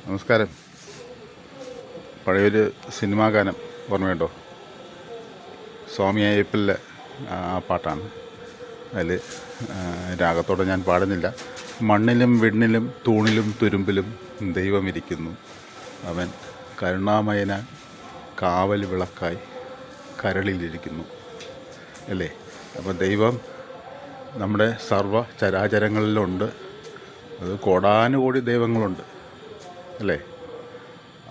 നമസ്കാരം. പഴയൊരു സിനിമാ ഗാനം ഓർമ്മയുണ്ടോ? സ്വാമി അയ്യപ്പനിലെ ആ പാട്ടാണ്. അതിൽ രാഗത്തോടെ ഞാൻ പാടുന്നില്ല. മണ്ണിലും വിണ്ണിലും തൂണിലും തുരുമ്പിലും ദൈവമിരിക്കുന്നു, അവൻ കരുണാമയന കാവൽ വിളക്കായി കരളിലിരിക്കുന്നു അല്ലേ? അപ്പോൾ ദൈവം നമ്മുടെ സർവ്വ ചരാചരങ്ങളിലുണ്ട്. അത് കോടാനുകോടി ദൈവങ്ങളുണ്ട് അല്ലേ?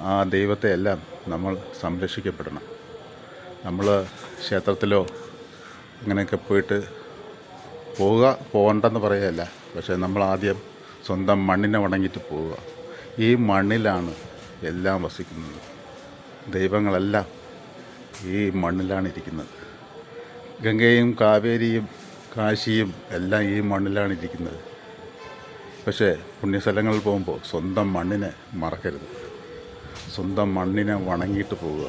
ആ ദൈവത്തെ എല്ലാം നമ്മൾ സംരക്ഷിക്കപ്പെടണം. നമ്മൾ ക്ഷേത്രത്തിലോ അങ്ങനെയൊക്കെ പോകണ്ടെന്ന് പറയുകയല്ല, പക്ഷേ നമ്മൾ ആദ്യം സ്വന്തം മണ്ണിനെ വണങ്ങിയിട്ട് പോവുക. ഈ മണ്ണിലാണ് എല്ലാം വസിക്കുന്നത്. ദൈവങ്ങളെല്ലാം ഈ മണ്ണിലാണ് ഇരിക്കുന്നത്. ഗംഗയും കാവേരിയും കാശിയും എല്ലാം ഈ മണ്ണിലാണ് ഇരിക്കുന്നത്. പക്ഷേ പുണ്യസ്ഥലങ്ങളിൽ പോകുമ്പോൾ സ്വന്തം മണ്ണിനെ മറക്കരുത്. സ്വന്തം മണ്ണിനെ വണങ്ങിയിട്ട് പോവുക.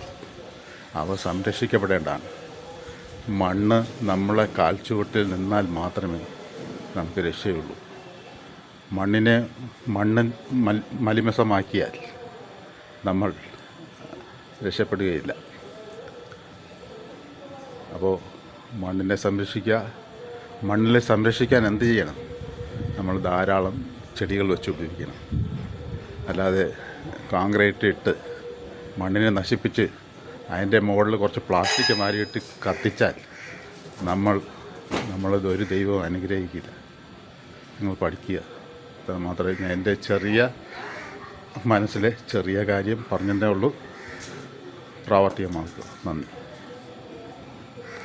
അവ സംരക്ഷിക്കപ്പെടേണ്ടതാണ്. മണ്ണ് നമ്മളെ കാൽച്ചുവട്ടിൽ നിന്നാൽ മാത്രമേ നമുക്ക് രക്ഷയുള്ളൂ. മണ്ണ് മലിമസമാക്കിയാൽ നമ്മൾ രക്ഷപ്പെടുകയില്ല. അപ്പോൾ മണ്ണിനെ സംരക്ഷിക്കുക. മണ്ണിനെ സംരക്ഷിക്കാൻ എന്ത് ചെയ്യണം? നമ്മൾ ധാരാളം ചെടികൾ വെച്ച് പിടിപ്പിക്കണം. അല്ലാതെ കോൺക്രീറ്റ് ഇട്ട് മണ്ണിനെ അതിൻ്റെ മുകളിൽ കുറച്ച് പ്ലാസ്റ്റിക് മാരിയിട്ട് കത്തിച്ചാൽ നമ്മളത് ഒരു ദൈവവും അനുഗ്രഹിക്കില്ല. നിങ്ങൾ പഠിക്കുക. അത് മാത്രമേ ഞാൻ എൻ്റെ മനസ്സിലെ ചെറിയ കാര്യം പറഞ്ഞതേ ഉള്ളൂ. പ്രാവർത്തികമാക്കുക. നന്ദി.